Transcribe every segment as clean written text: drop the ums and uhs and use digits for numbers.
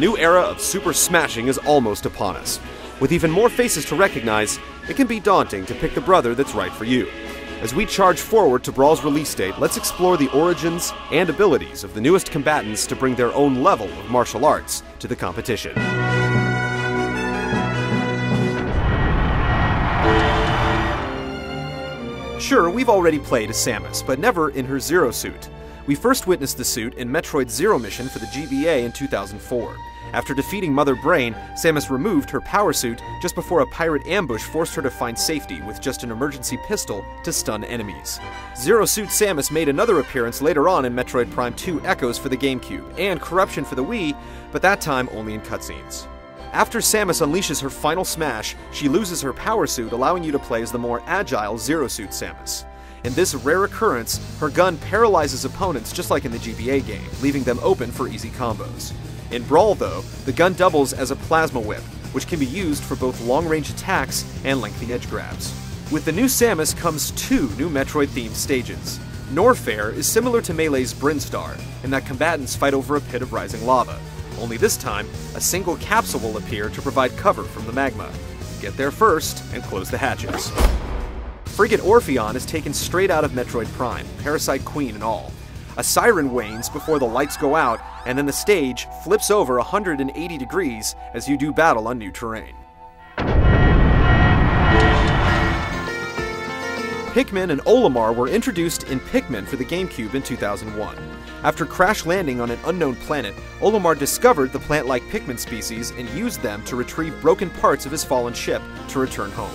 new era of super smashing is almost upon us. With even more faces to recognize, it can be daunting to pick the brother that's right for you. As we charge forward to Brawl's release date, let's explore the origins and abilities of the newest combatants to bring their own level of martial arts to the competition. Sure, we've already played as Samus, but never in her Zero suit. We first witnessed the suit in Metroid Zero Mission for the GBA in 2004. After defeating Mother Brain, Samus removed her power suit just before a pirate ambush forced her to find safety with just an emergency pistol to stun enemies. Zero Suit Samus made another appearance later on in Metroid Prime 2 Echoes for the GameCube, and Corruption for the Wii, but that time only in cutscenes. After Samus unleashes her final smash, she loses her power suit, allowing you to play as the more agile Zero Suit Samus. In this rare occurrence, her gun paralyzes opponents just like in the GBA game, leaving them open for easy combos. In Brawl, though, the gun doubles as a plasma whip, which can be used for both long-range attacks and lengthy edge grabs. With the new Samus comes two new Metroid-themed stages. Norfair is similar to Melee's Brinstar, in that combatants fight over a pit of rising lava. Only this time, a single capsule will appear to provide cover from the magma. Get there first and close the hatches. Frigate Orpheon is taken straight out of Metroid Prime, Parasite Queen and all. A siren wanes before the lights go out, and then the stage flips over 180 degrees as you do battle on new terrain. Pikmin and Olimar were introduced in Pikmin for the GameCube in 2001. After crash landing on an unknown planet, Olimar discovered the plant-like Pikmin species and used them to retrieve broken parts of his fallen ship to return home.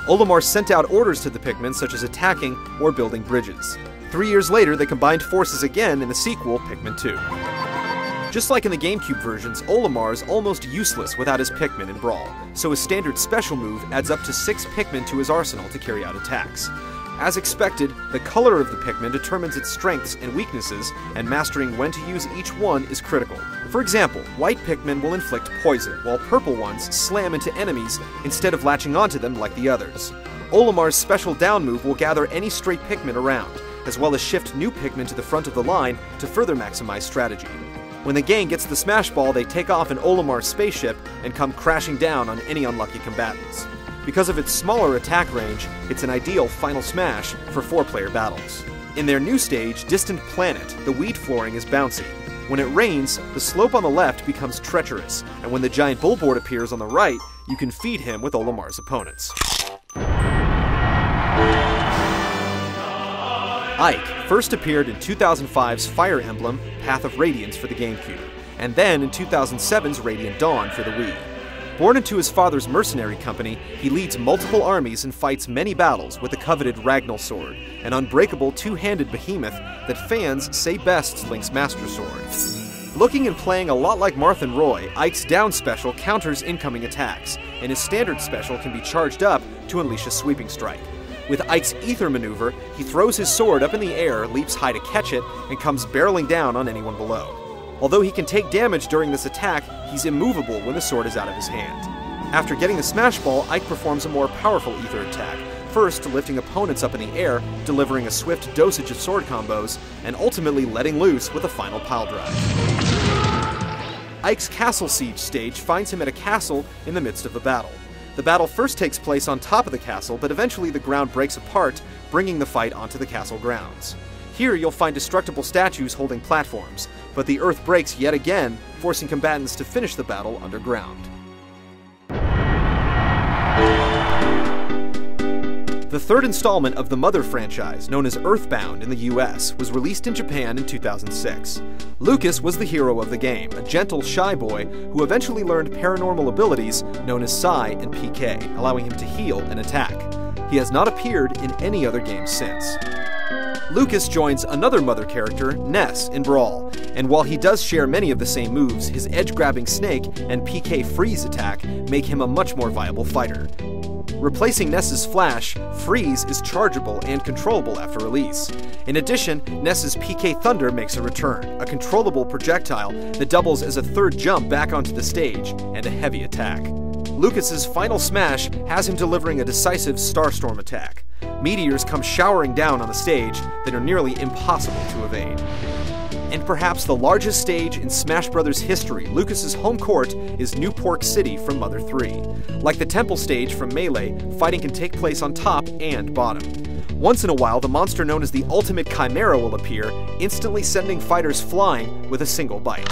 Olimar sent out orders to the Pikmin such as attacking or building bridges. 3 years later, they combined forces again in the sequel, Pikmin 2. Just like in the GameCube versions, Olimar is almost useless without his Pikmin in Brawl, so his standard special move adds up to 6 Pikmin to his arsenal to carry out attacks. As expected, the color of the Pikmin determines its strengths and weaknesses, and mastering when to use each one is critical. For example, white Pikmin will inflict poison, while purple ones slam into enemies instead of latching onto them like the others. Olimar's special down move will gather any stray Pikmin around, as well as shift new Pikmin to the front of the line to further maximize strategy. When the gang gets the Smash Ball, they take off in Olimar's spaceship and come crashing down on any unlucky combatants. Because of its smaller attack range, it's an ideal final smash for 4-player battles. In their new stage, Distant Planet, the weed flooring is bouncy. When it rains, the slope on the left becomes treacherous, and when the giant bullboard appears on the right, you can feed him with Olimar's opponents. Ike first appeared in 2005's Fire Emblem Path of Radiance for the GameCube, and then in 2007's Radiant Dawn for the Wii. Born into his father's mercenary company, he leads multiple armies and fights many battles with the coveted Ragnall Sword, an unbreakable two-handed behemoth that fans say bests Link's Master Sword. Looking and playing a lot like Marth and Roy, Ike's down special counters incoming attacks, and his standard special can be charged up to unleash a sweeping strike. With Ike's Ether maneuver, he throws his sword up in the air, leaps high to catch it, and comes barreling down on anyone below. Although he can take damage during this attack, he's immovable when the sword is out of his hand. After getting the Smash Ball, Ike performs a more powerful Ether attack, first lifting opponents up in the air, delivering a swift dosage of sword combos, and ultimately letting loose with a final pile drive. Ike's Castle Siege stage finds him at a castle in the midst of a battle. The battle first takes place on top of the castle, but eventually the ground breaks apart, bringing the fight onto the castle grounds. Here you'll find destructible statues holding platforms, but the earth breaks yet again, forcing combatants to finish the battle underground. The third installment of the Mother franchise, known as Earthbound in the US, was released in Japan in 2006. Lucas was the hero of the game, a gentle, shy boy who eventually learned paranormal abilities known as Psi and PK, allowing him to heal and attack. He has not appeared in any other game since. Lucas joins another Mother character, Ness, in Brawl, and while he does share many of the same moves, his edge-grabbing snake and PK freeze attack make him a much more viable fighter. Replacing Ness's Flash, Freeze is chargeable and controllable after release. In addition, Ness's PK Thunder makes a return, a controllable projectile that doubles as a third jump back onto the stage, and a heavy attack. Lucas's final smash has him delivering a decisive Starstorm attack. Meteors come showering down on the stage that are nearly impossible to evade. And perhaps the largest stage in Smash Bros. History, Lucas's home court is New Pork City from Mother 3. Like the temple stage from Melee, fighting can take place on top and bottom. Once in a while, the monster known as the Ultimate Chimera will appear, instantly sending fighters flying with a single bite.